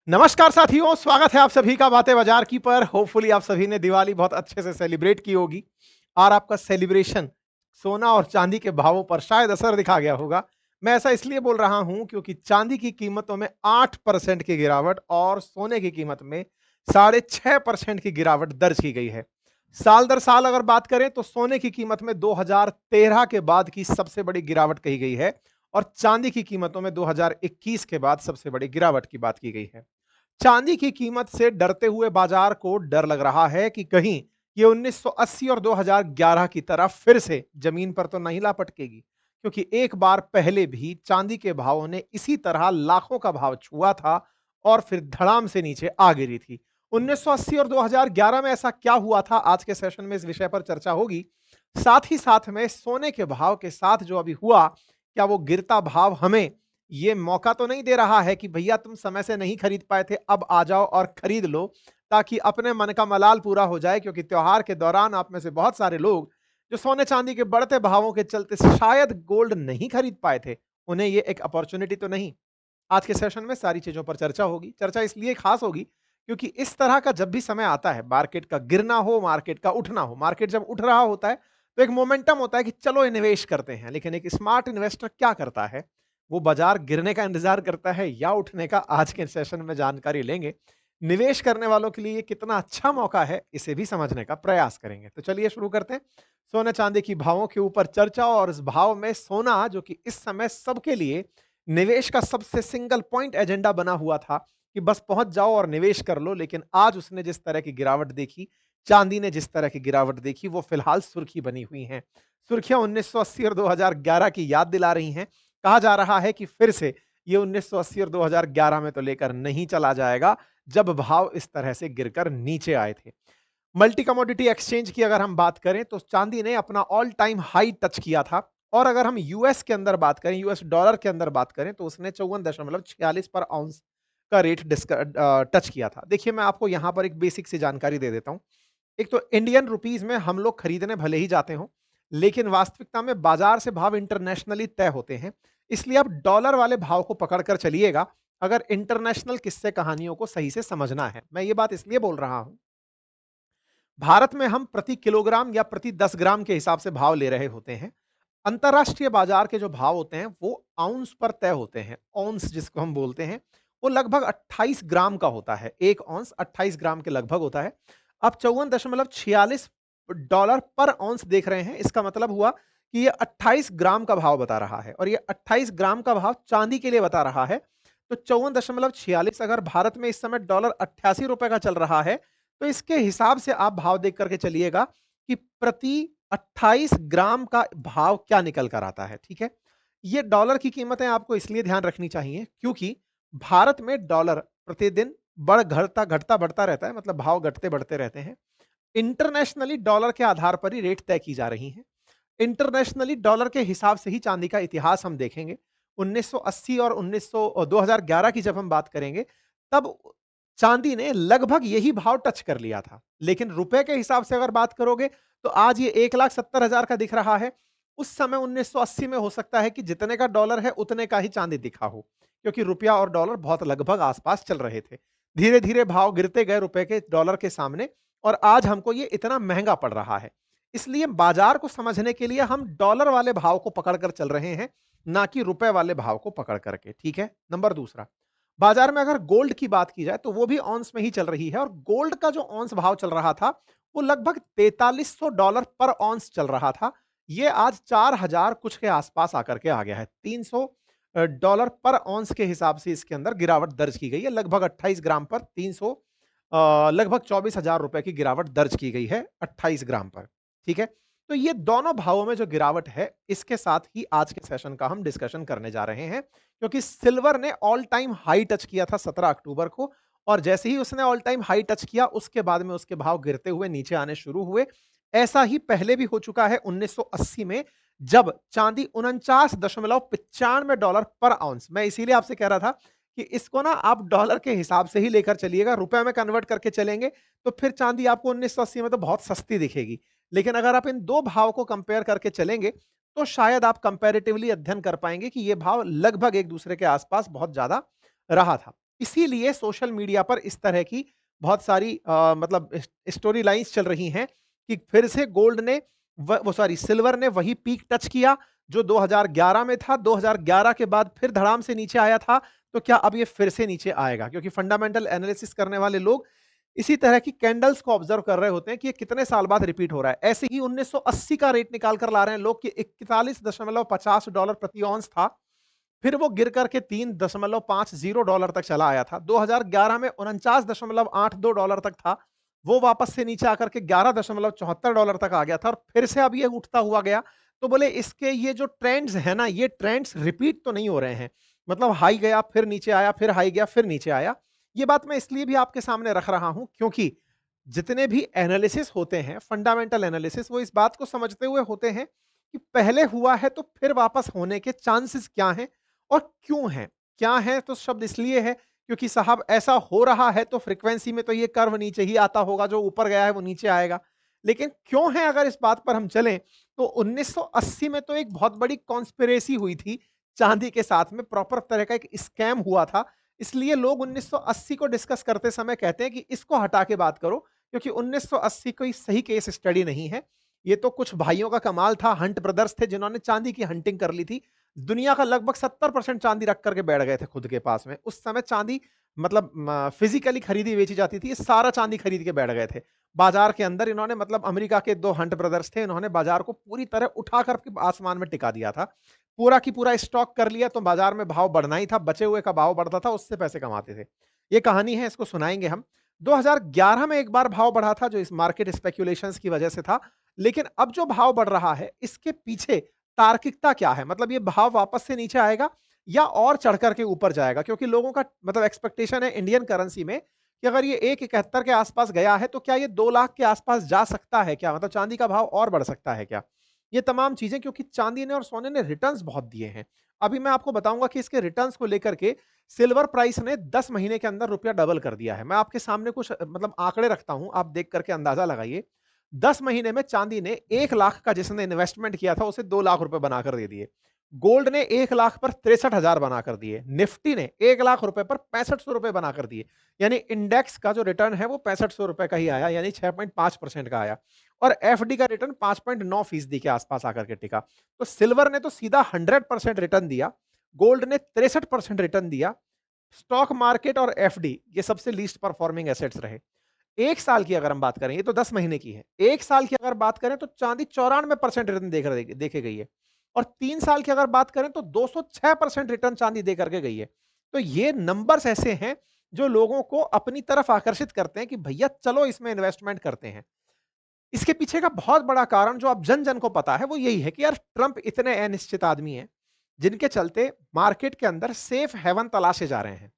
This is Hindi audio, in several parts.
नमस्कार साथियों, स्वागत है आप सभी का बातें बाजार की पर। होपफुली आप सभी ने दिवाली बहुत अच्छे से सेलिब्रेट की होगी और आपका सेलिब्रेशन सोना और चांदी के भावों पर शायद असर दिखा गया होगा। मैं ऐसा इसलिए बोल रहा हूं क्योंकि चांदी की कीमतों में 8% की गिरावट और सोने की कीमत में 6.5% की गिरावट दर्ज की गई है। साल दर साल अगर बात करें तो सोने की कीमत में 2013 के बाद की सबसे बड़ी गिरावट कही गई है और चांदी की कीमतों में 2021 के बाद सबसे बड़ी गिरावट की बात की गई है। चांदी की कीमत से डरते हुए बाजार को डर लग रहा है कि कहीं ये 1980 और 2011 की तरह फिर से जमीन पर तो नहीं ला पटकेगी, क्योंकि एक बार पहले भी चांदी के भावों ने इसी तरह लाखों का भाव छुआ था और फिर धड़ाम से नीचे आ गिरी थी। 1980 और 2011 में ऐसा क्या हुआ था, आज के सेशन में इस विषय पर चर्चा होगी। साथ ही साथ में सोने के भाव के साथ जो अभी हुआ, क्या वो गिरता भाव हमें ये मौका तो नहीं दे रहा है कि भैया तुम समय से नहीं खरीद पाए थे, अब आ जाओ और खरीद लो, ताकि अपने मन का मलाल पूरा हो जाए। क्योंकि त्योहार के दौरान आप में से बहुत सारे लोग जो सोने चांदी के बढ़ते भावों के चलते शायद गोल्ड नहीं खरीद पाए थे, उन्हें ये एक अपॉर्चुनिटी तो नहीं। आज के सेशन में सारी चीजों पर चर्चा होगी। चर्चा इसलिए खास होगी क्योंकि इस तरह का जब भी समय आता है, मार्केट का गिरना हो, मार्केट का उठना हो, मार्केट जब उठ रहा होता है तो एक मोमेंटम होता है कि चलो निवेश करते हैं। लेकिन एक स्मार्ट इन्वेस्टर क्या करता है, वो बाजार गिरने का इंतजार करता है या उठने का, आज के सेशन में जानकारी लेंगे। निवेश करने वालों के लिए ये कितना अच्छा मौका है, इसे भी समझने का प्रयास करेंगे। तो चलिए शुरू करते हैं सोने चांदी की भावों के ऊपर चर्चा। और इस भाव में सोना, जो कि इस समय सबके लिए निवेश का सबसे सिंगल पॉइंट एजेंडा बना हुआ था कि बस पहुंच जाओ और निवेश कर लो, लेकिन आज उसने जिस तरह की गिरावट देखी, चांदी ने जिस तरह की गिरावट देखी, वो फिलहाल सुर्खी बनी हुई हैं। सुर्खियां 1980 और 2011 की याद दिला रही हैं। कहा जा रहा है कि फिर से ये 1980 और 2011 में तो लेकर नहीं चला जाएगा, जब भाव इस तरह से गिरकर नीचे आए थे। मल्टी कमोडिटी एक्सचेंज की अगर हम बात करें तो चांदी ने अपना ऑल टाइम हाई टच किया था। और अगर हम यूएस के अंदर बात करें, यूएस डॉलर के अंदर बात करें, तो उसने 54.46 पर आउंस का रेट टच किया था। देखिए, मैं आपको यहां पर एक बेसिक सी जानकारी दे देता हूं। एक तो इंडियन रुपीज में हम लोग खरीदने भले ही जाते हो, लेकिन वास्तविकता में बाजार से भाव इंटरनेशनली तय होते हैं। इसलिए आप डॉलर वाले भाव को पकड़कर चलिएगा, अगर इंटरनेशनल किस्से कहानियों को सही से समझना है। मैं ये बात इसलिए बोल रहा हूं, भारत में हम प्रति किलोग्राम या प्रति 10 ग्राम के हिसाब से भाव ले रहे होते हैं। अंतरराष्ट्रीय बाजार के जो भाव होते हैं वो आउंस पर तय होते हैं। औंस जिसको हम बोलते हैं, वो लगभग 28 ग्राम का होता है। एक औंस 28 ग्राम के लगभग होता है। अब 54.46 डॉलर पर औंस देख रहे हैं, इसका मतलब हुआ कि ये 28 ग्राम का भाव बता रहा है और ये 28 ग्राम का भाव चांदी के लिए बता रहा है। तो 54.46 अगर भारत में इस समय डॉलर 88 रुपए का चल रहा है, तो इसके हिसाब से आप भाव देख करके चलिएगा कि प्रति 28 ग्राम का भाव क्या निकल कर आता है। ठीक है, ये डॉलर की कीमतें आपको इसलिए ध्यान रखनी चाहिए क्योंकि भारत में डॉलर प्रतिदिन बढ़ घटता घटता बढ़ता रहता है, मतलब भाव घटते बढ़ते रहते हैं। इंटरनेशनली डॉलर के आधार पर ही रेट तय की जा रही हैं। इंटरनेशनली डॉलर के हिसाब से ही चांदी का इतिहास हम देखेंगे। 1980 और 2011 की जब हम बात करेंगे, तब चांदी ने लगभग यही भाव टच कर लिया था। लेकिन रुपए के हिसाब से अगर बात करोगे तो आज ये 1,70,000 का दिख रहा है। उस समय 1980 में हो सकता है कि जितने का डॉलर है उतने का ही चांदी दिखा हो, क्योंकि रुपया और डॉलर बहुत लगभग आसपास चल रहे थे। धीरे धीरे भाव गिरते गए रुपए के डॉलर के सामने, और आज हमको ये इतना महंगा पड़ रहा है। इसलिए बाजार को समझने के लिए हम डॉलर वाले भाव को पकड़कर चल रहे हैं, ना कि रुपए वाले भाव को पकड़ करके। ठीक है, नंबर दूसरा, बाजार में अगर गोल्ड की बात की जाए तो वो भी ऑन्स में ही चल रही है। और गोल्ड का जो ऑन्स भाव चल रहा था वो लगभग $4300 पर ऑन्स चल रहा था। ये आज 4000 कुछ के आसपास आकर के आ गया है। $300 पर ऑन्स के हिसाब से इसके अंदर गिरावट दर्ज की गई है। लगभग 28 ग्राम पर 300, लगभग 24,000 रुपए की गिरावट दर्ज की गई है 28 ग्राम पर। ठीक है, तो ये दोनों भावों में जो गिरावट है, इसके साथ ही आज के सेशन का हम डिस्कशन करने जा रहे हैं। क्योंकि सिल्वर ने ऑल टाइम हाई टच किया था 17 अक्टूबर को, और जैसे ही उसने ऑल टाइम हाई टच किया उसके बाद में उसके भाव गिरते हुए नीचे आने शुरू हुए। ऐसा ही पहले भी हो चुका है 1980 में, जब चांदी $49.95 पर आउंस। मैं इसीलिए आपसे कह रहा था कि इसको ना आप डॉलर के हिसाब से ही लेकर चलिएगा, रुपए में कन्वर्ट करके चलेंगे तो फिर चांदी आपको 1980 में तो बहुत सस्ती दिखेगी। लेकिन अगर आप इन दो भाव को कंपेयर करके चलेंगे तो शायद आप कंपैरेटिवली अध्ययन कर पाएंगे कि ये भाव लगभग एक दूसरे के आसपास बहुत ज्यादा रहा था। इसीलिए सोशल मीडिया पर इस तरह की बहुत सारी मतलब स्टोरी लाइन्स चल रही हैं कि फिर से गोल्ड ने वो सॉरी सिल्वर ने वही पीक टच किया जो 2011 में था, 2011 के बाद फिर धड़ाम से नीचे आया था, तो क्या अब ये फिर से नीचे आएगा? क्योंकि फंडामेंटल एनालिसिस करने वाले लोग इसी तरह की कैंडल्स को ऑब्जर्व कर रहे होते हैं कि ये कितने साल बाद रिपीट हो रहा है। ऐसे ही 1980 का रेट निकाल कर ला रहे हैं लोग कि $41.50 प्रति औंस था। फिर वो गिर करके $3.50 तक चला आया था। 2011 में $49.82 तक था। वो वापस से नीचे आकर के $11.74 तक आ गया था और फिर से अब ये उठता हुआ गया। तो बोले इसके ये जो ट्रेंड्स हैं ना, ये ट्रेंड्स रिपीट तो नहीं हो रहे हैं। मतलब हाई गया, फिर नीचे आया, फिर हाई गया, फिर नीचे आया। ये बात मैं इसलिए भी आपके सामने रख रहा हूं क्योंकि जितने भी एनालिसिस होते हैं, फंडामेंटल एनालिसिस, वो इस बात को समझते हुए होते हैं कि पहले हुआ है तो फिर वापस होने के चांसेस क्या हैं और क्यों हैं? क्या है तो शब्द इसलिए है क्योंकि साहब ऐसा हो रहा है तो फ्रीक्वेंसी में तो ये कर्व नीचे ही आता होगा, जो ऊपर गया है वो नीचे आएगा। लेकिन क्यों है अगर इस बात पर हम चलें तो 1980 में तो एक बहुत बड़ी कॉन्स्पिरेसी हुई थी चांदी के साथ में, प्रॉपर तरह का एक स्कैम हुआ था। इसलिए लोग 1980 को डिस्कस करते समय कहते हैं कि इसको हटा के बात करो क्योंकि 1980 कोई सही केस स्टडी नहीं है। ये तो कुछ भाइयों का कमाल था, हंट ब्रदर्स थे जिन्होंने चांदी की हंटिंग कर ली थी। दुनिया का लगभग 70% चांदी रख करके बैठ गए थे खुद के पास में। उस समय चांदी मतलब फिजिकली खरीदी बेची जाती थी, ये सारा चांदी खरीद के बैठ गए थे बाजार के अंदर। इन्होंने मतलब अमेरिका के 2 हंट ब्रदर्स थे, इन्होंने बाजार को पूरी तरह उठा करके आसमान में टिका दिया था। पूरा की पूरा स्टॉक कर लिया तो बाजार में भाव बढ़ना ही था, बचे हुए का भाव बढ़ता था, उससे पैसे कमाते थे। ये कहानी है, इसको सुनाएंगे हम। 2011 में एक बार भाव बढ़ा था जो इस मार्केट स्पेक्यूलेशंस की वजह से था। लेकिन अब जो भाव बढ़ रहा है इसके पीछे तार्किकता क्या है? मतलब ये भाव वापस से नीचे आएगा या और चढ़ कर के ऊपर जाएगा? क्योंकि लोगों का मतलब एक्सपेक्टेशन है इंडियन करेंसी में कि अगर ये 171 के आसपास गया है तो क्या ये 2 लाख के आसपास जा सकता है क्या? मतलब चांदी का भाव और बढ़ सकता है क्या? ये तमाम चीजें, क्योंकि चांदी ने और सोने ने रिटर्न्स बहुत दिए हैं। अभी मैं आपको बताऊंगा कि इसके रिटर्न्स को लेकर के सिल्वर प्राइस ने 10 महीने के अंदर रुपया डबल कर दिया है। मैं आपके सामने कुछ मतलब आंकड़े रखता हूं, आप देख करके अंदाजा लगाइए। 10 महीने में चांदी ने 1 लाख का जिसने इन्वेस्टमेंट किया था उसे 2 लाख रुपए बनाकर दे दिए। गोल्ड ने 1 लाख पर 63,000 बनाकर दिए। निफ्टी ने 1 लाख रुपए पर 6500 रुपए बनाकर दिए। यानी इंडेक्स का जो रिटर्न है वो 6500 रुपए का ही आया, यानी 6.5% का आया। और एफडी का रिटर्न 5.9% के आसपास आकर के टिका। तो सिल्वर ने तो सीधा 100% रिटर्न दिया, गोल्ड ने 63% रिटर्न दिया। स्टॉक मार्केट और एफडी ये सबसे लीस्ट परफॉर्मिंग एसेट्स रहे। 1 साल की अगर हम बात करें, ये तो 10 महीने की है। 1 साल की अगर बात करें तो चांदी 94% रिटर्न देके गई है। और 3 साल की अगर बात करें तो 206% रिटर्न चांदी दे करके गई है। तो ये नंबर्स ऐसे हैं जो लोगों को अपनी तरफ आकर्षित करते हैं कि भैया चलो इसमें इन्वेस्टमेंट करते हैं। इसके पीछे का बहुत बड़ा कारण जो आप जन-जन को पता है वो यही है कि यार ट्रंप इतने अनिश्चित आदमी हैं, जिनके चलते मार्केट के अंदर सेफ हेवन तलाशे जा रहे हैं।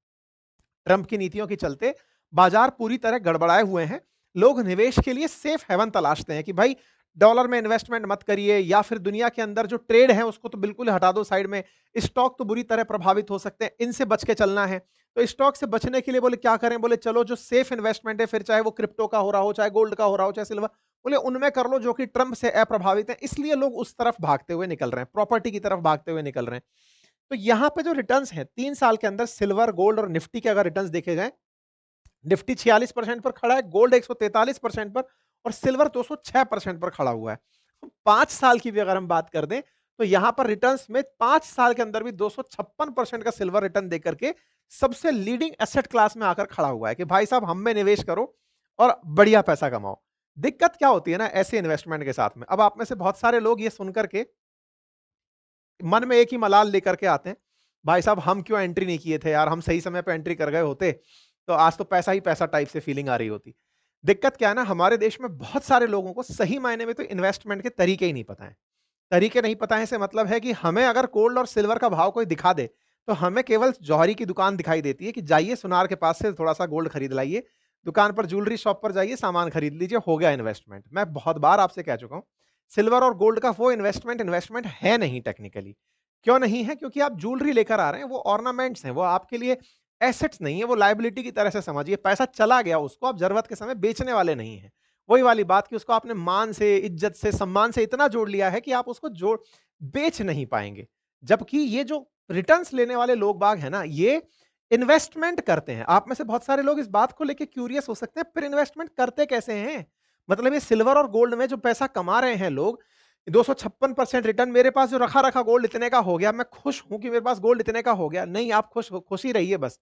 ट्रंप की नीतियों के चलते बाजार पूरी तरह गड़बड़ाए हुए हैं। लोग निवेश के लिए सेफ हेवन तलाशते हैं कि भाई डॉलर में इन्वेस्टमेंट मत करिए, या फिर दुनिया के अंदर जो ट्रेड है उसको तो बिल्कुल हटा दो साइड में। स्टॉक तो बुरी तरह प्रभावित हो सकते हैं, इनसे बच के चलना है। तो स्टॉक से बचने के लिए बोले क्या करें? बोले चलो जो सेफ इन्वेस्टमेंट है, फिर चाहे वो क्रिप्टो का हो रहा हो, चाहे गोल्ड का हो रहा हो, चाहे सिल्वर, बोले उनमें कर लो जो कि ट्रंप से अप्रभावित है। इसलिए लोग उस तरफ भागते हुए निकल रहे हैं, प्रॉपर्टी की तरफ भागते हुए निकल रहे हैं। तो यहां पे जो रिटर्न्स हैं 3 साल के अंदर सिल्वर, गोल्ड और निफ्टी के अगर रिटर्न्स देखे जाएं, निफ्टी 46% पर खड़ा है, गोल्ड 143% पर और सिल्वर 206% पर खड़ा हुआ है। तो 5 साल की भी अगर हम बात कर दें तो यहां पर रिटर्न्स में 5 साल के अंदर भी 256% का सिल्वर रिटर्न देकर के सबसे लीडिंग एसेट क्लास में आकर खड़ा हुआ है कि भाई साहब हम में निवेश करो और बढ़िया पैसा कमाओ। दिक्कत क्या होती है ना ऐसे इन्वेस्टमेंट के साथ में, अब आप में से बहुत सारे लोग ये सुनकर के मन में एक ही मलाल लेकर के आते हैं, भाई साहब हम क्यों एंट्री नहीं किए थे यार, हम सही समय पे एंट्री कर गए होते तो आज तो पैसा ही पैसा टाइप से फीलिंग आ रही होती। दिक्कत क्या है ना, हमारे देश में बहुत सारे लोगों को सही मायने में तो इन्वेस्टमेंट के तरीके ही नहीं पता है। तरीके नहीं पता है से मतलब है कि हमें अगर गोल्ड और सिल्वर का भाव कोई दिखा दे तो हमें केवल जौहरी की दुकान दिखाई देती है कि जाइए सुनार के पास से थोड़ा सा गोल्ड खरीद लाइए, दुकान पर ज्वेलरी शॉप पर जाइए सामान खरीद लीजिए, हो गया इन्वेस्टमेंट। मैं बहुत बार आपसे कह चुका हूं सिल्वर और गोल्ड का वो इन्वेस्टमेंट इन्वेस्टमेंट है नहीं टेक्निकली। क्यों नहीं है? क्योंकि आप ज्वेलरी लेकर आ रहे हैं, वो ऑर्नामेंट्स हैं, वो आपके लिए एसेट्स नहीं है, वो लायबिलिटी की तरह से समझिए। पैसा चला गया, उसको आप जरूरत के समय बेचने वाले नहीं हैं। वही वाली बात कि उसको आपने मान से, इज्जत से, सम्मान से इतना जोड़ लिया है कि आप उसको जोड़ बेच नहीं पाएंगे। जबकि ये जो रिटर्न्स लेने वाले लोग बाग है ना, ये इन्वेस्टमेंट करते हैं। आप में से बहुत सारे लोग इस बात को लेके क्यूरियस हो सकते हैं, फिर इन्वेस्टमेंट करते कैसे हैं? मतलब ये सिल्वर और गोल्ड में जो पैसा कमा रहे हैं लोग, 256% रिटर्न, मेरे पास जो रखा-रखा गोल्ड इतने का हो गया, मैं खुश हूँ कि मेरे पास गोल्ड इतने का हो गया। नहीं, आप खुश ही रहिए बस।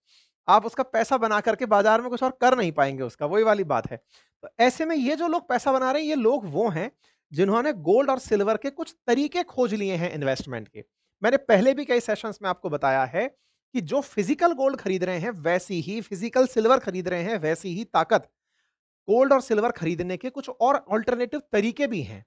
आप उसका पैसा बना करके बाजार में कुछ और कर नहीं पाएँगे उसका, वही वाली बात है। तो ऐसे में ये जो लोग पैसा बना रहे हैं, ये लोग वो हैं, जिन्होंने गोल्ड और सिल्वर के कुछ तरीके खोज लिए हैं इन्वेस्टमेंट के। मैंने पहले भी कई सेशंस में आपको बताया है कि जो फिजिकल गोल्ड खरीद रहे हैं, वैसी ही फिजिकल सिल्वर खरीद रहे हैं, वैसी ही ताकत गोल्ड और सिल्वर खरीदने के कुछ और अल्टरनेटिव तरीके भी हैं,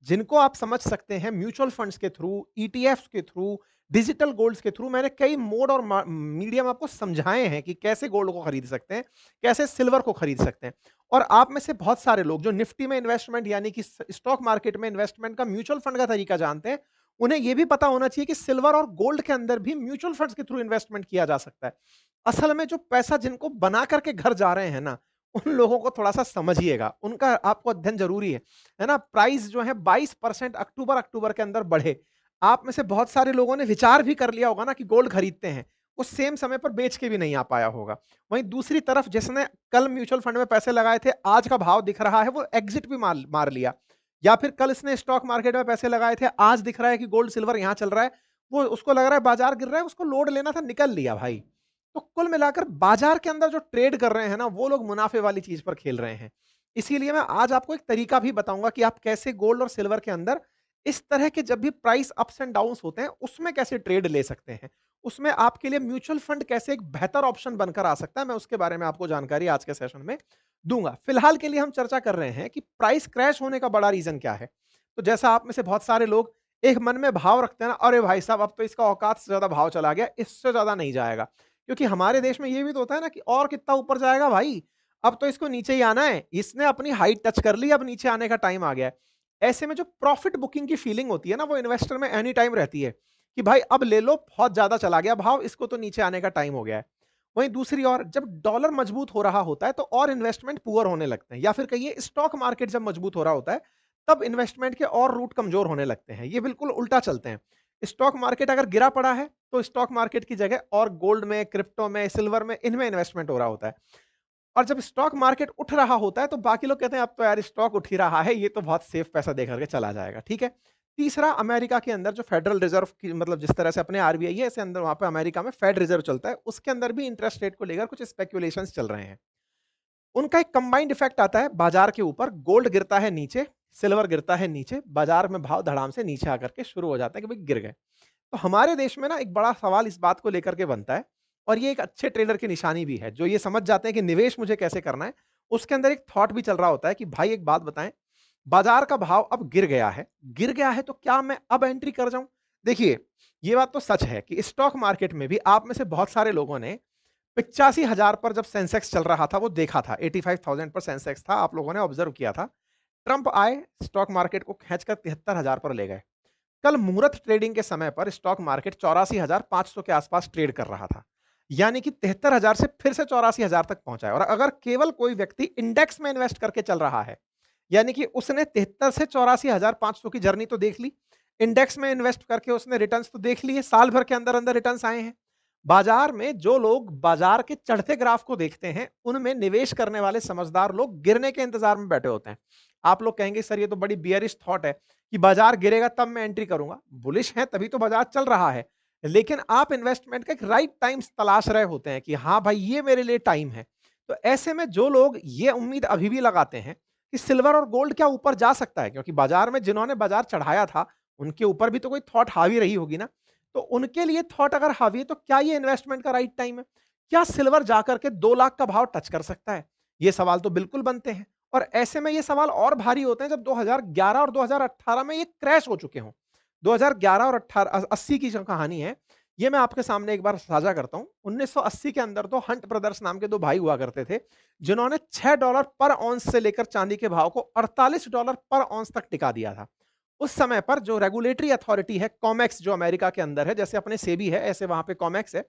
जिनको आप समझ सकते हैं म्यूचुअल फंड्स के थ्रू, ईटीएफ्स के थ्रू, डिजिटल गोल्ड्स के थ्रू। मैंने कई मोड और मीडियम आपको समझाए हैं कि कैसे गोल्ड को खरीद सकते हैं, कैसे सिल्वर को खरीद सकते हैं। और आप में से बहुत सारे लोग जो निफ्टी में इन्वेस्टमेंट यानी कि स्टॉक मार्केट में इन्वेस्टमेंट का म्यूचुअल फंड का तरीका जानते हैं, उन्हें यह भी पता होना चाहिए कि सिल्वर और गोल्ड के अंदर भी म्यूचुअल फंड्स के थ्रू इन्वेस्टमेंट किया जा सकता है। असल में जो पैसा जिनको बना करके घर जा रहे हैं ना, उन लोगों को थोड़ा-सा समझिएगा, उनका आपको अध्ययन ज़रूरी है ना? प्राइस जो है 22% अक्टूबर के अंदर बढ़े। आप में से बहुत सारे लोगों ने विचार भी कर लिया होगा ना कि गोल्ड खरीदते हैं, उस सेम समय पर बेच के भी नहीं आ पाया होगा। वहीं दूसरी तरफ जिसने कल म्यूचुअल फंड में पैसे लगाए थे, आज का भाव दिख रहा है, वो एग्ज़िट भी मार मार लिया। या फिर कल इसने स्टॉक मार्केट में पैसे लगाए थे, आज दिख रहा है कि गोल्ड सिल्वर यहाँ चल रहा है, वो उसको लग रहा है बाजार गिर रहा है, उसको लोड लेना था, निकल लिया भाई। तो कुल मिलाकर बाजार के अंदर जो ट्रेड कर रहे हैं ना, वो लोग मुनाफे वाली चीज पर खेल रहे हैं। इसीलिए मैं आज आपको एक तरीका भी बताऊंगा कि आप कैसे गोल्ड और सिल्वर के अंदर इस तरह के जब भी प्राइस अप्स एंड डाउन्स होते हैं, उसमें कैसे ट्रेड ले सकते हैं। उसमें आपके लिए म्यूचुअल फंड कैसे एक बेहतर ऑप्शन बनकर आ सकता है, मैं उसके बारे में आपको जानकारी आज के सेशन में दूंगा। फिलहाल के लिए हम चर्चा कर रहे हैं कि प्राइस क्रैश होने का बड़ा रीजन क्या है। तो जैसा आप में से बहुत सारे लोग एक मन में भाव रखते हैं ना, अरे भाई साहब अब तो इसका औकात से ज्यादा भाव चला गया, इससे ज्यादा नहीं जाएगा। क्योंकि हमारे देश में ये भी तो होता है ना कि और कितना ऊपर जाएगा भाई, अब तो इसको नीचे ही आना है, इसने अपनी हाइट टच कर ली, अब नीचे आने का टाइम आ गया है। ऐसे में जो प्रॉफिट बुकिंग की फीलिंग होती है ना, वो इन्वेस्टर में एनी टाइम रहती है कि भाई अब ले लो, बहुत ज्यादा चला गया भाव, इसको तो नीचे आने का टाइम हो गया है। वहीं दूसरी ओर जब डॉलर मजबूत हो रहा होता है तो और इन्वेस्टमेंट पुअर होने लगते हैं, या फिर कहिए स्टॉक मार्केट जब मजबूत हो रहा होता है तब इन्वेस्टमेंट के और रूट कमजोर होने लगते हैं। ये बिल्कुल उल्टा चलते हैं। स्टॉक मार्केट अगर गिरा पड़ा है तो स्टॉक मार्केट की जगह और गोल्ड में, क्रिप्टो में, सिल्वर में, इनमें इन्वेस्टमेंट हो रहा होता है। और जब स्टॉक मार्केट उठ रहा होता है तो बाकी लोग कहते हैं अब तो यार स्टॉक उठ ही रहा है, ये तो बहुत सेफ पैसा दे करके चला जाएगा। ठीक है। तीसरा, अमेरिका के अंदर जो फेडरल रिजर्व की, मतलब जिस तरह से अपने आरबीआई है, ऐसे अंदर वहां पे अमेरिका में फेड रिजर्व चलता है, उसके अंदर भी इंटरेस्ट रेट को लेकर कुछ स्पेक्युलेशन चल रहे हैं। उनका एक कंबाइंड इफेक्ट आता है बाजार के ऊपर, गोल्ड गिरता है नीचे, सिल्वर गिरता है नीचे, बाजार में भाव धड़ाम से नीचे आकर के शुरू हो जाता है कि भाई गिर गए। तो हमारे देश में ना एक बड़ा सवाल इस बात को लेकर के बनता है, और ये एक अच्छे ट्रेडर की निशानी भी है जो ये समझ जाते हैं कि निवेश मुझे कैसे करना है। उसके अंदर एक थॉट भी चल रहा होता है कि भाई एक बात बताएं, बाजार का भाव अब गिर गया है तो क्या मैं अब एंट्री कर जाऊं? देखिए, ये बात तो सच है कि स्टॉक मार्केट में भी आप में से बहुत सारे लोगों ने 85,000 पर जब सेंसेक्स चल रहा था वो देखा था, 85,000 पर सेंसेक्स था, आप लोगों ने ऑब्जर्व किया था। ट्रंप आए, स्टॉक मार्केट को खींचकर 73,000 पर ले गए। कल मुहूर्त ट्रेडिंग के समय पर स्टॉक मार्केट 84,500 के आसपास ट्रेड कर रहा था, यानी कि 73,000 से फिर से 84,000 तक पहुंचा है। और अगर केवल कोई व्यक्ति इंडेक्स में इन्वेस्ट करके चल रहा है, यानी कि उसने 73 से 84,500 की जर्नी तो देख ली, इंडेक्स में इन्वेस्ट करके उसने रिटर्न्स तो देख लिए, साल भर के अंदर अंदर रिटर्न्स आए हैं। बाजार में जो लोग बाजार के चढ़ते ग्राफ को देखते हैं, उनमें निवेश करने वाले समझदार लोग गिरने के इंतजार में बैठे होते हैं। आप लोग कहेंगे सर ये तो बड़ी बियरिश थॉट है कि बाजार गिरेगा तब मैं एंट्री करूंगा। बुलिश है तभी तो बाजार चल रहा है, लेकिन आप इन्वेस्टमेंट का एक राइट टाइम तलाश रहे होते हैं कि हाँ भाई ये मेरे लिए टाइम है। तो ऐसे में जो लोग ये उम्मीद अभी भी लगाते हैं कि सिल्वर और गोल्ड क्या ऊपर जा सकता है, क्योंकि बाजार में जिन्होंने बाजार चढ़ाया था उनके ऊपर भी तो कोई थॉट हावी रही होगी ना, तो उनके लिए थॉट अगर हावी है तो क्या ये इन्वेस्टमेंट का राइट टाइम है? क्या सिल्वर जाकर के 2 लाख का भाव टच कर सकता है? ये सवाल तो बिल्कुल बनते हैं। और ऐसे में ये सवाल और भारी होते हैं जब 2011 और 2018 में ये क्रैश हो चुके हों। 2011 और 80 की जो कहानी है, ये मैं आपके सामने एक बार साझा करता हूं। 1980 के अंदर तो हंट ब्रदर्स नाम के 2 भाई हुआ करते थे, जिन्होंने $6 पर ऑन्स से लेकर चांदी के भाव को $48 पर ऑन्स तक टिका दिया था। उस समय पर जो रेगुलेटरी अथॉरिटी है, कॉमेक्स, जो अमेरिका के अंदर है, जैसे अपने सेबी है ऐसे वहां पे कॉमेक्स है,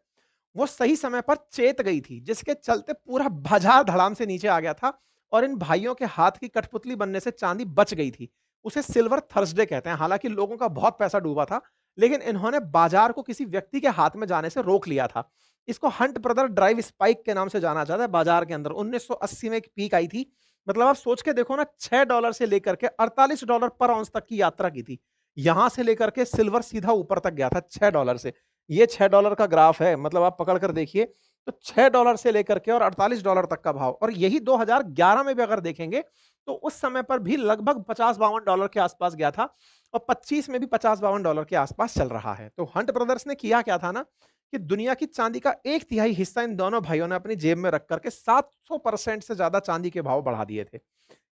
वो सही समय पर चेत गई थी, जिसके चलते पूरा बाजार धड़ाम से नीचे आ गया था और इन भाइयों के हाथ की कठपुतली बनने से चांदी बच गई थी। उसे सिल्वर थर्सडे कहते हैं। हालांकि लोगों का बहुत पैसा डूबा था, लेकिन इन्होंने बाजार को किसी व्यक्ति के हाथ में जाने से रोक लिया था। इसको हंट ब्रदर ड्राइव स्पाइक के नाम से जाना जाता है बाजार के अंदर। 1980 में एक पीक आई थी। मतलब आप सोच के देखो ना, $6 से लेकर के $48 पर औंस तक की यात्रा की थी। यहां से लेकर के सिल्वर सीधा ऊपर तक गया था $6 से। ये $6 का ग्राफ है, मतलब आप पकड़ कर देखिए। तो $6 से लेकर के और $48 तक का भाव, और यही 2011 में भी अगर देखेंगे तो उस समय पर भी लगभग $50-52 के आसपास गया था, और 25 में भी $50-52 के आसपास चल रहा है। तो हंट ब्रदर्स ने किया क्या था ना, कि दुनिया की चांदी का 1/3 हिस्सा इन दोनों भाइयों ने अपनी जेब में रख करके 700% से ज्यादा चांदी के भाव बढ़ा दिए थे।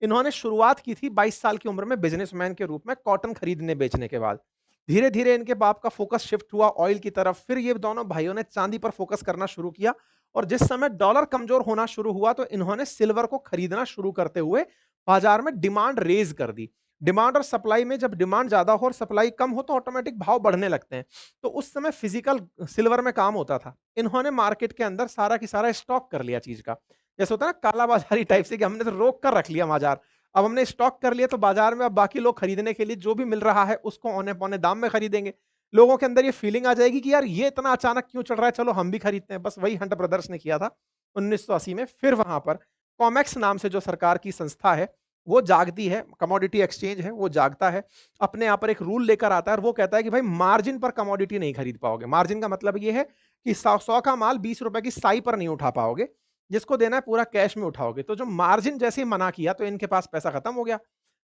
इन्होंने शुरुआत की थी 22 साल की उम्र में बिजनेसमैन के रूप में कॉटन खरीदने बेचने के बाद। धीरे धीरे इनके बाप का फोकस शिफ्ट हुआ ऑयल की तरफ, फिर ये दोनों भाइयों ने चांदी पर फोकस करना शुरू किया। और जिस समय डॉलर कमजोर होना शुरू हुआ तो इन्होंने सिल्वर को खरीदना शुरू करते हुए बाजार में डिमांड रेज कर दी। डिमांड और सप्लाई में जब डिमांड ज्यादा हो और सप्लाई कम हो तो ऑटोमेटिक भाव बढ़ने लगते हैं। तो उस समय फिजिकल सिल्वर में काम होता था। इन्होंने मार्केट के अंदर सारा की सारा स्टॉक कर लिया चीज का। जैसे होता है ना काला बाजारी टाइप से, कि हमने तो रोक कर रख लिया बाजार, अब हमने स्टॉक कर लिया, तो बाजार में अब बाकी लोग खरीदने के लिए जो भी मिल रहा है उसको औने पौने दाम में खरीदेंगे। लोगों के अंदर ये फीलिंग आ जाएगी कि यार ये इतना अचानक क्यों चढ़ रहा है, चलो हम भी खरीदते हैं। बस वही हंट ब्रदर्स ने किया था 1980 में। फिर वहां पर कॉमेक्स नाम से जो सरकार की संस्था है वो जागती है, कमोडिटी एक्सचेंज है वो जागता है, अपने यहाँ पर एक रूल लेकर आता है और वो कहता है कि भाई मार्जिन पर कमोडिटी नहीं खरीद पाओगे। मार्जिन का मतलब ये है कि 100 का माल 20 रुपए की साई पर नहीं उठा पाओगे, जिसको देना है पूरा कैश में उठाओगे। तो जो मार्जिन जैसे ही मना किया तो इनके पास पैसा खत्म हो गया।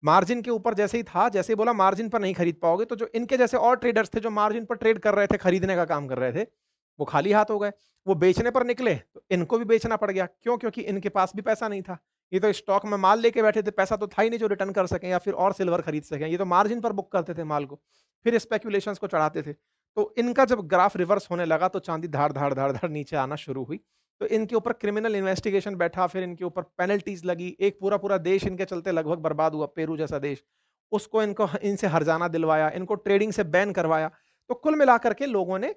मार्जिन के ऊपर जैसे ही था, जैसे ही बोला मार्जिन पर नहीं खरीद पाओगे, तो जो इनके जैसे और ट्रेडर्स थे जो मार्जिन पर ट्रेड कर रहे थे, खरीदने का काम कर रहे थे, वो खाली हाथ हो गए। वो बेचने पर निकले तो इनको भी बेचना पड़ गया। क्यों? क्योंकि इनके पास भी पैसा नहीं था। ये तो स्टॉक में माल लेके बैठे थे, पैसा तो था ही नहीं जो रिटर्न कर सकें या फिर और सिल्वर खरीद सकें। ये तो मार्जिन पर बुक करते थे माल को, फिर स्पेक्यूलेशंस को चढ़ाते थे। तो इनका जब ग्राफ रिवर्स होने लगा तो चांदी धाड़ धाड़ धाड़ धाड़ नीचे आना शुरू हुई। तो इनके ऊपर क्रिमिनल इन्वेस्टिगेशन बैठा, फिर इनके ऊपर पेनल्टीज लगी। एक पूरा पूरा देश इनके चलते लगभग बर्बाद हुआ, पेरू जैसा देश। उसको इनको इनसे हर्जाना दिलवाया, इनको ट्रेडिंग से बैन करवाया। तो कुल मिलाकर के लोगों ने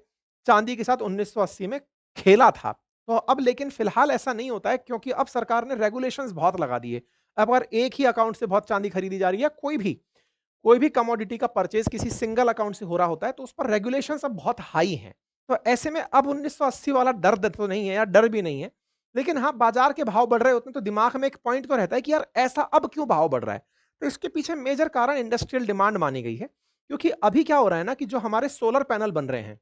चांदी के साथ 1980 में खेला था। तो अब लेकिन फिलहाल ऐसा नहीं होता है, क्योंकि अब सरकार ने रेगुलेशंस बहुत लगा दिए। अब अगर एक ही अकाउंट से बहुत चांदी खरीदी जा रही है, कोई भी कमोडिटी का परचेज किसी सिंगल अकाउंट से हो रहा होता है, तो उस पर रेगुलेशंस अब बहुत हाई हैं। तो ऐसे में अब 1980 वाला दर्द तो नहीं है, या डर भी नहीं है। लेकिन हाँ, बाजार के भाव बढ़ रहे होते हैं तो दिमाग में एक पॉइंट तो रहता है कि यार ऐसा अब क्यों भाव बढ़ रहा है। तो इसके पीछे मेजर कारण इंडस्ट्रियल डिमांड मानी गई है। क्योंकि अभी क्या हो रहा है ना, कि जो हमारे सोलर पैनल बन रहे हैं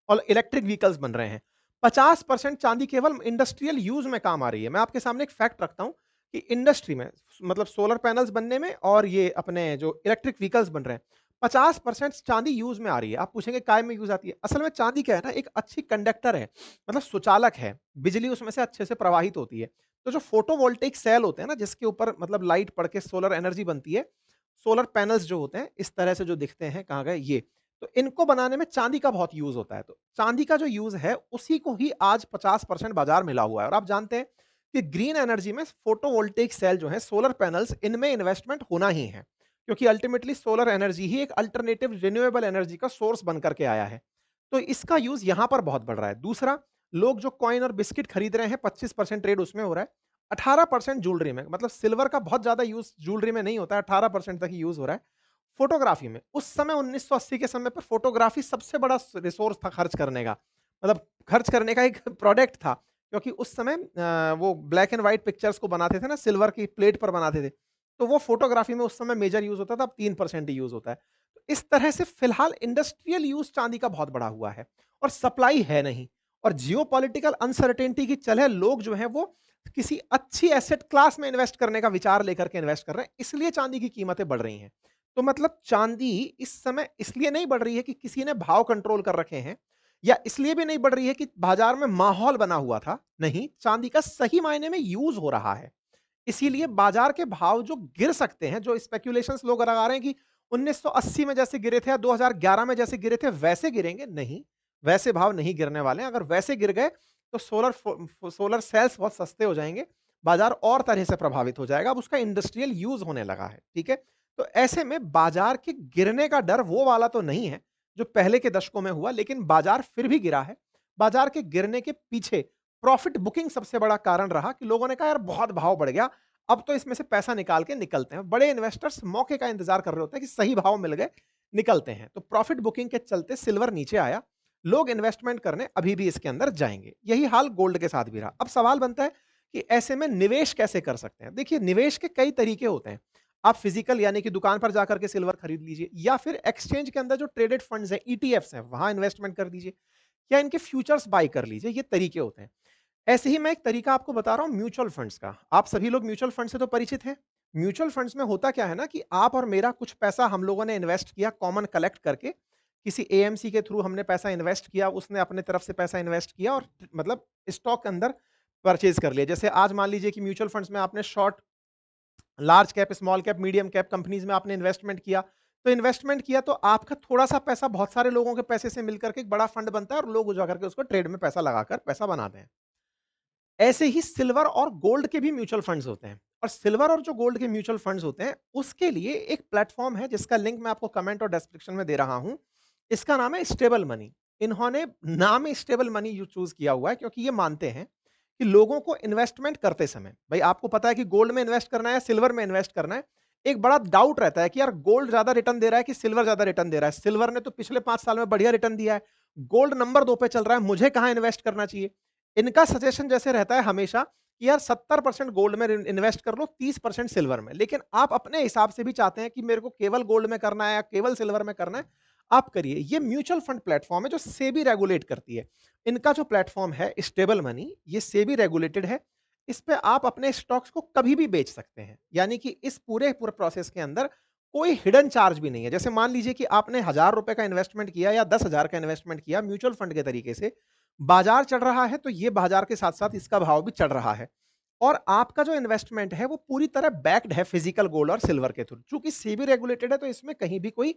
और इलेक्ट्रिक व्हीकल्स बन रहे हैं, 50% चांदी केवल इंडस्ट्रियल यूज में काम आ रही है। मैं आपके सामने एक फैक्ट रखता हूं कि इंडस्ट्री में, मतलब सोलर पैनल्स बनने में और ये अपने जो इलेक्ट्रिक व्हीकल्स बन रहे हैं, 50% चांदी यूज में आ रही है। आप पूछेंगे काय में यूज आती है? असल में चांदी क्या है ना, एक अच्छी कंडक्टर है, मतलब सुचालक है। बिजली उसमें से अच्छे से प्रवाहित होती है। तो जो फोटोवोल्टेइक सेल होते हैं ना, जिसके ऊपर मतलब लाइट पड़ के सोलर एनर्जी बनती है, सोलर पैनल्स जो होते हैं इस तरह से जो दिखते हैं, कहाँ गए ये, तो इनको बनाने में चांदी का बहुत यूज होता है। तो चांदी का जो यूज है उसी को ही आज 50% बाजार मिला हुआ है। और आप जानते हैं कि ग्रीन एनर्जी में फोटोवोल्टेइक सेल जो है, सोलर पैनल्स, इनमें इन्वेस्टमेंट होना ही है। क्योंकि अल्टीमेटली सोलर एनर्जी ही एक अल्टरनेटिव रिन्यूएबल एनर्जी का सोर्स बन करके आया है। तो इसका यूज यहां पर बहुत बढ़ रहा है। दूसरा, लोग जो कॉइन और बिस्किट खरीद रहे हैं, 25% ट्रेड उसमें हो रहा है। 18% ज्वेलरी में, मतलब सिल्वर का बहुत ज्यादा यूज ज्वेलरी में नहीं होता है, 18% तक ही यूज हो रहा है। फोटोग्राफी में उस समय 1980 के समय पर फोटोग्राफी सबसे बड़ा रिसोर्स था खर्च करने का, मतलब खर्च करने का एक प्रोडक्ट था। क्योंकि उस समय वो ब्लैक एंड व्हाइट पिक्चर्स को बनाते थे ना, सिल्वर की प्लेट पर बनाते थे। तो वो फोटोग्राफी में उस समय मेजर यूज होता था, अब 3% ही यूज होता है। तो इस तरह से फिलहाल इंडस्ट्रियल यूज चांदी का बहुत बड़ा हुआ है और सप्लाई है नहीं। और जियो पॉलिटिकल अनसर्टेनिटी की चल है, लोग जो है वो किसी अच्छी एसेट क्लास में इन्वेस्ट करने का विचार लेकर के इन्वेस्ट कर रहे हैं, इसलिए चांदी की कीमतें बढ़ रही हैं। तो मतलब चांदी इस समय इसलिए नहीं बढ़ रही है कि किसी ने भाव कंट्रोल कर रखे हैं, या इसलिए भी नहीं बढ़ रही है कि बाजार में माहौल बना हुआ था। नहीं, चांदी का सही मायने में यूज हो रहा है। इसीलिए बाजार के भाव जो गिर सकते हैं, जो स्पेक्यूलेशंस लोग लगा रहे हैं कि 1980 में जैसे गिरे थे या 2011 में जैसे गिरे थे वैसे गिरेंगे, नहीं, वैसे भाव नहीं गिरने वाले हैं। अगर वैसे गिर गए तो सोलर सेल्स बहुत सस्ते हो जाएंगे, बाजार और तरह से प्रभावित हो जाएगा। अब उसका इंडस्ट्रियल यूज होने लगा है, ठीक है। तो ऐसे में बाजार के गिरने का डर वो वाला तो नहीं है जो पहले के दशकों में हुआ, लेकिन बाजार फिर भी गिरा है। बाजार के गिरने के पीछे प्रॉफिट बुकिंग सबसे बड़ा कारण रहा कि लोगों ने कहा यार बहुत भाव बढ़ गया, अब तो इसमें से पैसा निकाल के निकलते हैं। बड़े इन्वेस्टर्स मौके का इंतजार कर रहे होते हैं कि सही भाव मिल गए, निकलते हैं। तो प्रॉफिट बुकिंग के चलते सिल्वर नीचे आया, लोग इन्वेस्टमेंट करने अभी भी इसके अंदर जाएँगे। यही हाल गोल्ड के साथ भी रहा। अब सवाल बनता है कि ऐसे में निवेश कैसे कर सकते हैं? देखिए, निवेश के कई तरीके होते हैं। आप फिजिकल यानी कि दुकान पर जाकर के सिल्वर खरीद लीजिए, या फिर एक्सचेंज के अंदर जो ट्रेडेड फंड्स हैं, ईटीएफ्स हैं, वहाँ इन्वेस्टमेंट कर दीजिए, या इनके फ्यूचर्स बाय कर लीजिए। ये तरीके होते हैं। ऐसे ही मैं एक तरीका आपको बता रहा हूँ म्यूचुअल फंड्स का। आप सभी लोग म्यूचुअल फंड से तो परिचित हैं। म्यूचुअल फंड्स में होता क्या है ना कि आप और मेरा कुछ पैसा हम लोगों ने इन्वेस्ट किया कॉमन कलेक्ट करके, किसी एएमसी के थ्रू हमने पैसा इन्वेस्ट किया, उसने अपने तरफ से पैसा इन्वेस्ट किया और मतलब स्टॉक के अंदर परचेज़ कर लिया। जैसे आज मान लीजिए कि म्यूचुअल फंड्स में आपने short, large cap, small cap, medium cap companies में आपने इन्वेस्टमेंट किया। तो इन्वेस्टमेंट किया तो आपका थोड़ा-सा पैसा बहुत सारे लोगों के पैसे से मिलकर के एक बड़ा फंड बनता है और लोग जा करके उसको ट्रेड में पैसा लगाकर पैसा बनाते हैं। ऐसे ही सिल्वर और गोल्ड के भी म्यूचुअल फंड्स होते हैं, और सिल्वर और जो गोल्ड के म्यूचुअल फंड्स होते हैं, उसके लिए एक प्लेटफ़ॉर्म है जिसका लिंक मैं आपको कमेंट और डिस्क्रिप्शन में दे रहा हूँ। इसका नाम है स्टेबल मनी। इन्होंने नाम ही स्टेबल मनी यू चूज़ किया हुआ है क्योंकि ये मानते हैं कि लोगों को इन्वेस्टमेंट करते समय, भई आपको पता है कि गोल्ड में इन्वेस्ट करना है या सिल्वर में इन्वेस्ट करना है, एक बड़ा डाउट रहता है कि यार गोल्ड ज़्यादा रिटर्न दे रहा है कि सिल्वर ज़्यादा रिटर्न दे रहा है? सिल्वर ने तो पिछले 5 साल में बढ़िया रिटर्न दिया है, गोल्ड नंबर 2 पे चल रहा है, मुझे कहाँ इन्वेस्ट करना चाहिए? इनका सजेशन जैसे रहता है हमेशा कि यार 70% गोल्ड में इन्वेस्ट कर लो, 30% सिल्वर में। लेकिन आप अपने हिसाब से भी चाहते हैं कि मेरे को केवल गोल्ड में करना है या केवल सिल्वर में करना है, आप करिए। ये म्यूचुअल फंड प्लेटफ़ॉर्म है जो सेबी रेगुलेट करती है। इनका जो प्लेटफ़ॉर्म है स्टेबल मनी, ये सेबी रेगुलेटेड है। इस पे आप अपने स्टॉक्स को कभी भी बेच सकते हैं। यानी कि इस पूरे प्रोसेस के अंदर कोई हिडन चार्ज भी नहीं है। जैसे मान लीजिए कि आपने ₹1000 का इन्वेस्टमेंट किया या 10,000 का इन्वेस्टमेंट किया म्यूचुअल फंड के तरीके से, बाजार चढ़ रहा है तो ये बाजार के साथ-साथ इसका भाव भी चढ़ रहा है। और आपका जो इन्वेस्टमेंट है वो पूरी तरह बैक्ड है फिजिकल गोल्ड और सिल्वर के थ्रू। चूँकि सेबी रेगुलेटेड है तो इसमें कहीं भी कोई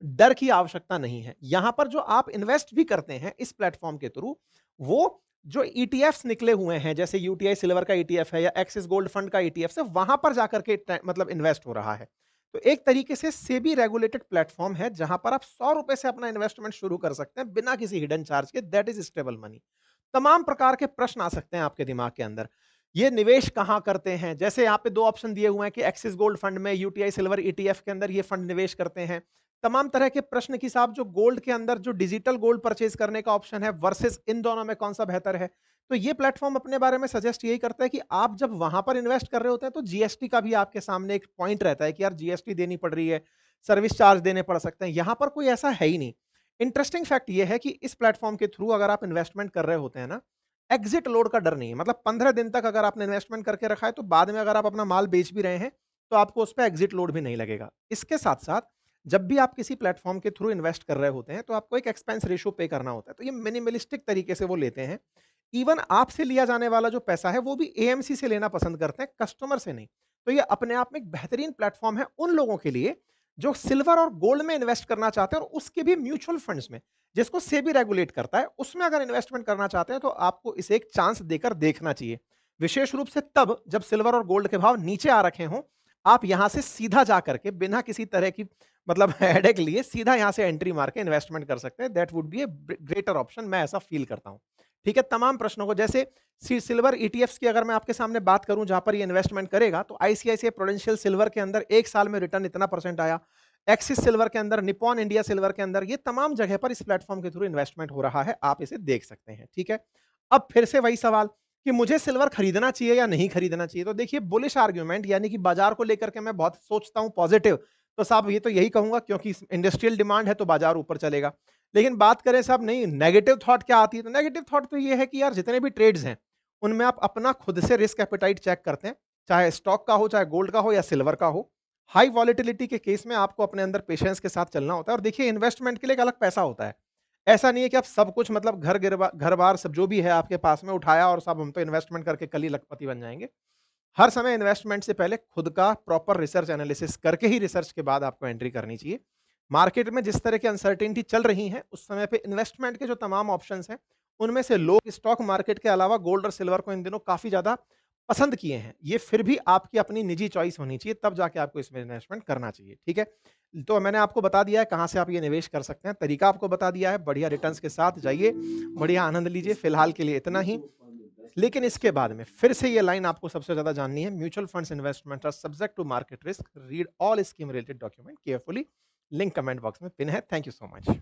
डर की आवश्यकता नहीं है। यहाँ पर जो आप इन्वेस्ट भी करते हैं इस प्लेटफ़ॉर्म के थ्रू, वो जो ईटीएफ्स निकले हुए हैं, जैसे यूटीआई सिल्वर का ईटीएफ है या एक्सिस गोल्ड फंड का ईटीएफ है, वहाँ पर जाकर के मतलब इन्वेस्ट हो रहा है। तो एक तरीके से सेबी रेगुलेटेड प्लेटफ़ॉर्म है जहाँ पर आप ₹100 से अपना इन्वेस्टमेंट शुरू कर सकते हैं बिना किसी हिडन चार्ज के, दैट इज़ स्टेबल मनी। तमाम प्रकार के प्रश्न आ सकते हैं आपके दिमाग के अंदर। ये निवेश कहाँ करते हैं? जैसे यहाँ पे 2 ऑप्शन दिए हुए हैं कि एक्सिस गोल्ड फंड में, यूटीआई सिल्वर ईटीएफ के अंदर ये फंड निवेश करते हैं। तमाम तरह के प्रश्न कि साहब जो गोल्ड के अंदर जो डिजिटल गोल्ड परचेज़ करने का ऑप्शन है वर्सेस इन दोनों में कौन-सा बेहतर है? तो ये प्लेटफ़ॉर्म अपने बारे में सजेस्ट यही करता है कि आप जब वहाँ पर इन्वेस्ट कर रहे होते हैं तो जीएसटी का भी आपके सामने एक पॉइंट रहता है कि यार जीएसटी देनी पड़ रही है, सर्विस चार्ज देने पड़ सकते हैं। यहाँ पर कोई ऐसा है ही नहीं। इंटरेस्टिंग फैक्ट ये है कि इस प्लेटफ़ॉर्म के थ्रू अगर आप इन्वेस्टमेंट कर रहे होते हैं ना, एग्ज़िट लोड का डर नहीं है। मतलब 15 दिन तक अगर आपने इन्वेस्टमेंट करके रखा है, तो बाद में अगर आप अपना माल बेच भी रहे हैं, तो आपको उस पे एग्ज़िट लोड भी नहीं लगेगा। इसके साथ-साथ जब भी आप किसी प्लेटफ़ॉर्म के थ्रू इन्वेस्ट कर रहे होते हैं, तो आपको एक एक्सपेंस रेशियो पे करना होता है। तो ये मिनिमलिस्टिक तरीके से वो लेते हैं। इवन आपसे लिया जाने वाला जो पैसा है, वो भी एएमसी से लेना पसंद करते हैं, कस्टमर से नहीं। तो ये अपने आप में एक बेहतरीन प्लेटफ़ॉर्म है उन लोगों के लिए, जो सिल्वर और गोल्ड में इन्वेस्ट करना चाहते हैं और उसके भी म्यूचुअल फंड्स में। जिसको सेबी रेगुलेट करता है, उसमें अगर इन्वेस्टमेंट करना चाहते हैं तो आपको इसे एक चांस देकर देखना चाहिए। विशेष रूप से तब जब सिल्वर और गोल्ड के भाव नीचे आ रखे हों, आप यहां से सीधा जा करके बिना किसी तरह की मतलब हेडेक लिए सीधा यहां से एंट्री मार के इन्वेस्टमेंट कर सकते हैं। That would be A greater option, मैं ऐसा फील करता हूं। ठीक है, तमाम प्रश्नों को जैसे सिल्वर ईटीएफ्स की अगर मैं आपके सामने बात करूं जहां पर ये इन्वेस्टमेंट करेगा, तो आईसीआईसीआई प्रूडेंशियल सिल्वर के अंदर 1 साल में रिटर्न इतना परसेंट आया, एक्सिस सिल्वर के अंदर, निप्पॉन इंडिया सिल्वर के अंदर, ये तमाम जगह पर इस प्लेटफ़ॉर्म के थ्रू इन्वेस्टमेंट हो रहा है, आप इसे देख सकते हैं, ठीक है? अब फिर से वही सवाल कि मुझे सिल्वर खरीदना चाहिए या नहीं खरीदना चाहिए? तो देखिए बुलिश आर्गुमेंट यानी कि बाज़ार को लेकर के मैं बहुत सोचता हूँ पॉज़िटिव, तो साहब ये तो यही कहूँगा क्योंकि इंडस्ट्रियल डिमांड है तो बाज़ार ऊपर चलेगा। लेकिन बात करें साहब नहीं नेगेटिव थॉट क्या आती है? तो नेगेटिव थॉट तो ये है कि यार जितने भी ट्रेड्स हैं, उनमें आप अपना खुद से रिस्क एपेटाइट चेक करते हैं, चाहे स्टॉक का हो, चाहे गोल्ड का हो या सिल्वर का हो। हाई वॉलेटिलिटी के केस में आपको अपने अंदर पेशेंस के साथ चलना होता है और देखिए इन्वेस्टमेंट के लिए एक अलग पैसा होता है। ऐसा नहीं है कि आप सब कुछ मतलब घर-बार सब जो भी है आपके पास में उठाया और साहब हम तो इन्वेस्टमेंट करके कल ही लखपति बन जाएँगे। हर समय इन्वेस्टमेंट से पहले खुद का प्रॉपर रिसर्च एनालिसिस करके ही रिसर्च के बाद आपको एंट्री करनी चाहिए। मार्केट में जिस तरह की अनसर्टेनिटी चल रही है, उस समय पे इन्वेस्टमेंट के जो तमाम ऑप्शंस हैं, उनमें से लोग स्टॉक मार्केट के अलावा गोल्ड और सिल्वर को इन दिनों काफ़ी ज़्यादा पसंद किए हैं। ये फिर भी आपकी अपनी निजी चॉइस होनी चाहिए, तब जाके आपको इसमें इन्वेस्टमेंट करना चाहिए, ठीक है? तो मैंने आपको बता दिया है कहाँ से आप ये निवेश कर सकते हैं, तरीका आपको बता दिया है, बढ़िया रिटर्न्स के साथ जाइए, बढ़िया आनंद लीजिए। फिलहाल के लिए इतना ही। लेकिन इसके बाद में फिर से ये लाइन आपको सबसे ज़्यादा जाननी है, mutual funds investment are subject to market risk, read all scheme related document carefully. Link comment box में पिन है। Thank you so much.